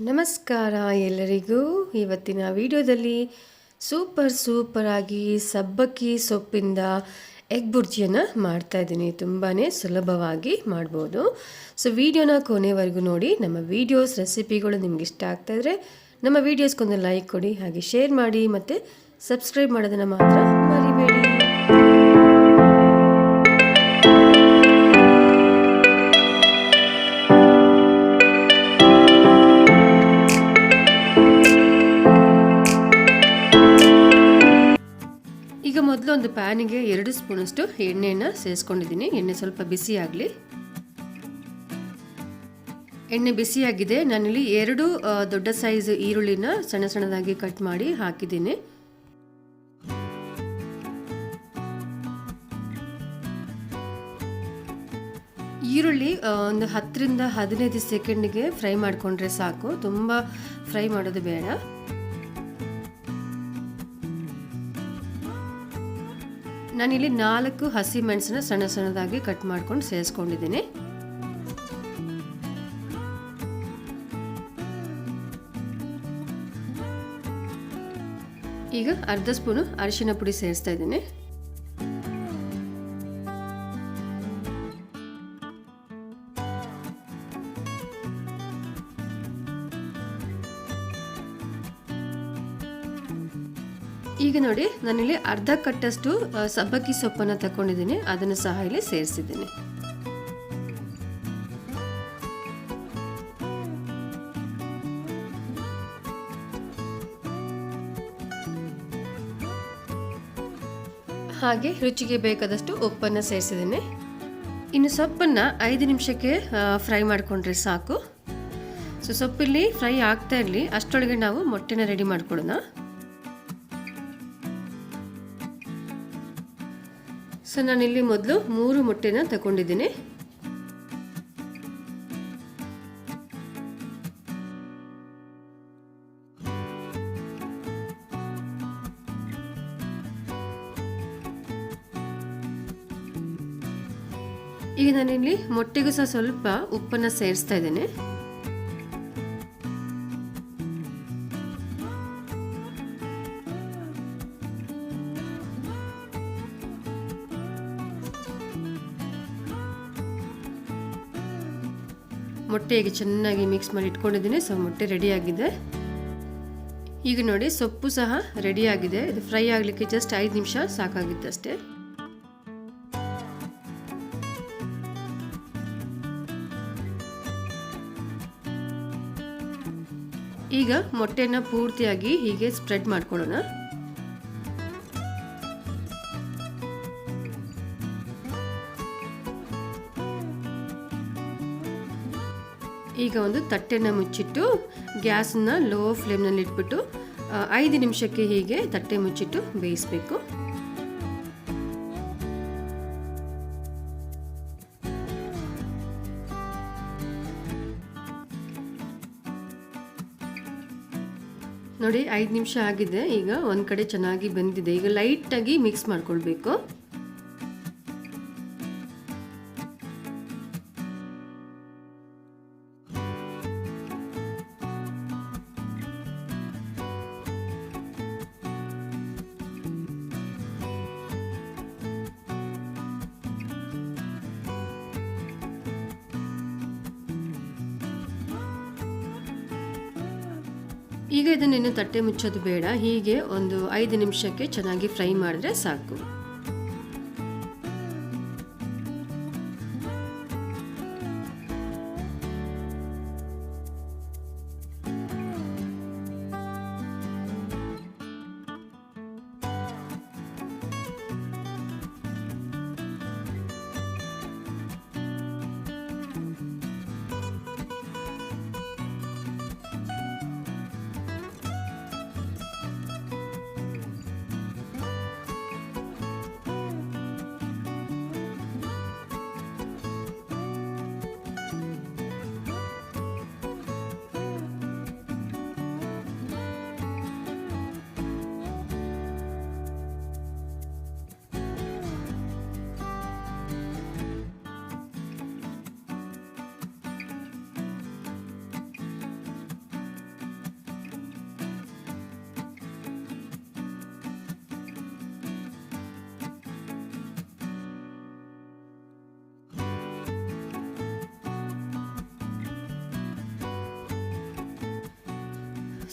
ನಮಸ್ಕಾರ ಎಲ್ಲರಿಗೂ. ಇವತ್ತಿನ ವಿಡಿಯೋದಲ್ಲಿ ಸೂಪರ್ ಆಗಿ ಸಬ್ಬಕ್ಕಿ ಸೊಪ್ಪಿಂದ ಎಗ್ ಬುರ್ಜಿಯನ್ನು ಮಾಡ್ತಾ ಇದ್ದೀನಿ. ತುಂಬಾ ಸುಲಭವಾಗಿ ಮಾಡ್ಬೋದು. ಸೊ ವಿಡಿಯೋನ ಕೊನೆವರೆಗೂ ನೋಡಿ. ನಮ್ಮ ವಿಡಿಯೋಸ್ ರೆಸಿಪಿಗಳು ನಿಮ್ಗೆ ಇಷ್ಟ ಆಗ್ತಾಯಿದ್ರೆ ನಮ್ಮ ವಿಡಿಯೋಸ್ಗೊಂದು ಲೈಕ್ ಕೊಡಿ, ಹಾಗೆ ಶೇರ್ ಮಾಡಿ ಮತ್ತು ಸಬ್ಸ್ಕ್ರೈಬ್ ಮಾಡೋದನ್ನು ಮಾತ್ರ ಮರಿಬೇಡಿ. ಈಗ ಮೊದಲು ಒಂದು ಪ್ಯಾನಿಗೆ 2 ಸ್ಪೂನಷ್ಟು ಎಣ್ಣೆಯನ್ನು ಸೇರಿಸ್ಕೊಂಡಿದ್ದೀನಿ. ಎಣ್ಣೆ ಸ್ವಲ್ಪ ಬಿಸಿ ಆಗಲಿ. ಎಣ್ಣೆ ಬಿಸಿಯಾಗಿದೆ. ನಾನಿಲ್ಲಿ 2 ದೊಡ್ಡ ಸೈಜ್ ಈರುಳ್ಳಿನ ಸಣ್ಣದಾಗಿ ಕಟ್ ಮಾಡಿ ಹಾಕಿದ್ದೀನಿ. ಈರುಳ್ಳಿ ಒಂದು 10 ರಿಂದ 15 ಸೆಕೆಂಡ್ಗೆ ಫ್ರೈ ಮಾಡಿಕೊಂಡ್ರೆ ಸಾಕು, ತುಂಬ ಫ್ರೈ ಮಾಡೋದು ಬೇಡ. ನಾನಿಲ್ಲಿ 4 ಹಸಿ ಮೆಣಸನ್ನ ಸಣ್ಣದಾಗಿ ಕಟ್ ಮಾಡ್ಕೊಂಡು ಸೇರಿಸ್ಕೊಂಡಿದ್ದೀನಿ. ಈಗ ಅರ್ಧ ಸ್ಪೂನು ಅರಿಶಿನ ಪುಡಿ ಸೇರಿಸ್ತಾ ಇದ್ದೀನಿ. ಈಗ ನೋಡಿ, ನಾನಿಲ್ಲಿ ಅರ್ಧ ಕಟ್ಟಷ್ಟು ಸಬ್ಬಕ್ಕಿ ಸೊಪ್ಪನ್ನು ತಗೊಂಡಿದ್ದೀನಿ. ಅದನ್ನು ಸಹ ಇಲ್ಲಿ ಸೇರಿಸಿದ್ದೀನಿ. ಹಾಗೆ ರುಚಿಗೆ ಬೇಕಾದಷ್ಟು ಉಪ್ಪನ್ನು ಸೇರಿಸಿದ್ದೀನಿ. ಇನ್ನು ಸೊಪ್ಪನ್ನು 5 ನಿಮಿಷಕ್ಕೆ ಫ್ರೈ ಮಾಡಿಕೊಂಡ್ರೆ ಸಾಕು. ಸೊ ಸೊಪ್ಪಿಲ್ಲಿ ಫ್ರೈ ಆಗ್ತಾ ಇರಲಿ, ಅಷ್ಟರೊಳಗೆ ನಾವು ಮೊಟ್ಟೆನ ರೆಡಿ ಮಾಡ್ಕೊಳ್ಳೋಣ. ಸೊ ನಾನಿಲ್ಲಿ ಮೊದಲು 3 ಮೊಟ್ಟೆನ ತಗೊಂಡಿದ್ದೀನಿ. ಈಗ ನಾನಿಲ್ಲಿ ಮೊಟ್ಟೆಗೂ ಸಹ ಸ್ವಲ್ಪ ಉಪ್ಪನ್ನು ಸೇರಿಸ್ತಾ ಇದ್ದೇನೆ. ಮೊಟ್ಟೆಗೆ ಚೆನ್ನಾಗಿ ಮಿಕ್ಸ್ ಮಾಡಿ ಇಟ್ಕೊಂಡಿದ್ದೀನಿ. ಸೊ ಮೊಟ್ಟೆ ರೆಡಿ ಆಗಿದೆ. ಈಗ ನೋಡಿ, ಸೊಪ್ಪು ಸಹ ರೆಡಿ ಆಗಿದೆ. ಇದು ಫ್ರೈ ಆಗಲಿಕ್ಕೆ ಜಸ್ಟ್ 5 ನಿಮಿಷ ಸಾಕಾಗಿತ್ತಷ್ಟೇ. ಈಗ ಮೊಟ್ಟೆನ ಪೂರ್ತಿಯಾಗಿ ಹೀಗೆ ಸ್ಪ್ರೆಡ್ ಮಾಡ್ಕೊಳ್ಳೋಣ. ಈಗ ಒಂದು ತಟ್ಟೆನ ಮುಚ್ಚಿಟ್ಟು ಗ್ಯಾಸನ್ನ ಲೋ ಫ್ಲೇಮ್ನಲ್ಲಿ ಇಟ್ಬಿಟ್ಟು 5 ನಿಮಿಷಕ್ಕೆ ಹೀಗೆ ತಟ್ಟೆ ಮುಚ್ಚಿಟ್ಟು ಬೇಯಿಸಬೇಕು. ನೋಡಿ, 5 ನಿಮಿಷ ಆಗಿದೆ. ಈಗ ಒಂದು ಕಡೆ ಚೆನ್ನಾಗಿ ಬೆಂದಿದೆ. ಈಗ ಲೈಟಾಗಿ ಮಿಕ್ಸ್ ಮಾಡ್ಕೊಳ್ಬೇಕು. ಈಗ ಇದನ್ನೇನು ತಟ್ಟೆ ಮುಚ್ಚೋದು ಬೇಡ. ಹೀಗೆ ಒಂದು 5 ನಿಮಿಷಕ್ಕೆ ಚೆನ್ನಾಗಿ ಫ್ರೈ ಮಾಡಿದ್ರೆ ಸಾಕು.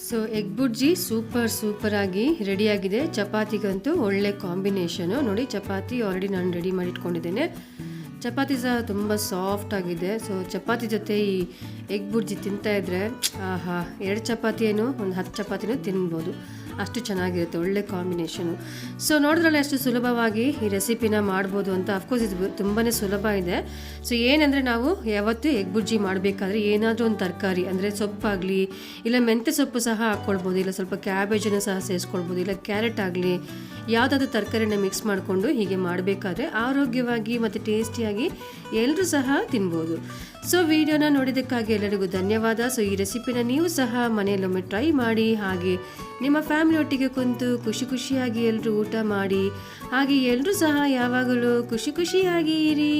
ಸೊ ಎಗ್ ಬುರ್ಜಿ ಸೂಪರಾಗಿ ರೆಡಿಯಾಗಿದೆ. ಚಪಾತಿಗಂತೂ ಒಳ್ಳೆ ಕಾಂಬಿನೇಷನು. ನೋಡಿ, ಚಪಾತಿ ಆಲ್ರೆಡಿ ನಾನು ರೆಡಿ ಮಾಡಿ ಇಟ್ಕೊಂಡಿದ್ದೇನೆ. ಚಪಾತಿ ಸಹ ತುಂಬ ಸಾಫ್ಟ್ ಆಗಿದೆ. ಸೊ ಚಪಾತಿ ಜೊತೆ ಈ ಎಗ್ ಬುರ್ಜಿ ತಿಂತಾಯಿದ್ರೆ ಆಹಾ, 2 ಚಪಾತಿ ಏನು ಒಂದು 10 ಚಪಾತಿನೂ ತಿನ್ಬೋದು, ಅಷ್ಟು ಚೆನ್ನಾಗಿರುತ್ತೆ. ಒಳ್ಳೆ ಕಾಂಬಿನೇಷನು. ಸೊ ನೋಡಿದ್ರಲ್ಲ ಎಷ್ಟು ಸುಲಭವಾಗಿ ಈ ರೆಸಿಪಿನ ಮಾಡ್ಬೋದು ಅಂತ. ಅಫ್ಕೋರ್ಸ್ ಇದು ತುಂಬಾ ಸುಲಭ ಇದೆ. ಸೊ ಏನಂದರೆ ನಾವು ಯಾವತ್ತೂ ಎಗ್ ಬುರ್ಜಿ ಮಾಡಬೇಕಾದ್ರೆ ಏನಾದರೂ ಒಂದು ತರಕಾರಿ ಅಂದರೆ ಸೊಪ್ಪಾಗಲಿ, ಇಲ್ಲ ಮೆಂತ್ಯ ಸೊಪ್ಪು ಸಹ ಹಾಕ್ಕೊಳ್ಬೋದು, ಇಲ್ಲ ಸ್ವಲ್ಪ ಕ್ಯಾಬೇಜನ್ನು ಸಹ ಸೇರಿಸ್ಕೊಳ್ಬೋದು, ಇಲ್ಲ ಕ್ಯಾರೆಟ್ ಆಗಲಿ, ಯಾವುದಾದ್ರೂ ತರಕಾರಿನ ಮಿಕ್ಸ್ ಮಾಡಿಕೊಂಡು ಹೀಗೆ ಮಾಡಬೇಕಾದ್ರೆ ಆರೋಗ್ಯವಾಗಿ ಮತ್ತು ಟೇಸ್ಟಿಯಾಗಿ ಎಲ್ಲರೂ ಸಹ ತಿನ್ಬೋದು. ಸೊ ವಿಡಿಯೋನ ನೋಡಿದ್ದಕ್ಕಾಗಿ ಎಲ್ಲರಿಗೂ ಧನ್ಯವಾದ. ಸೊ ಈ ರೆಸಿಪಿನ ನೀವು ಸಹ ಮನೆಯಲ್ಲೊಮ್ಮೆ ಟ್ರೈ ಮಾಡಿ, ಹಾಗೆ ನಿಮ್ಮ ಫ್ಯಾಮಿಲಿಯೊಟ್ಟಿಗೆ ಕುಂತು ಖುಷಿಯಾಗಿ ಎಲ್ಲರೂ ಊಟ ಮಾಡಿ, ಹಾಗೆ ಎಲ್ಲರೂ ಸಹ ಯಾವಾಗಲೂ ಖುಷಿಯಾಗಿ ಇರಿ.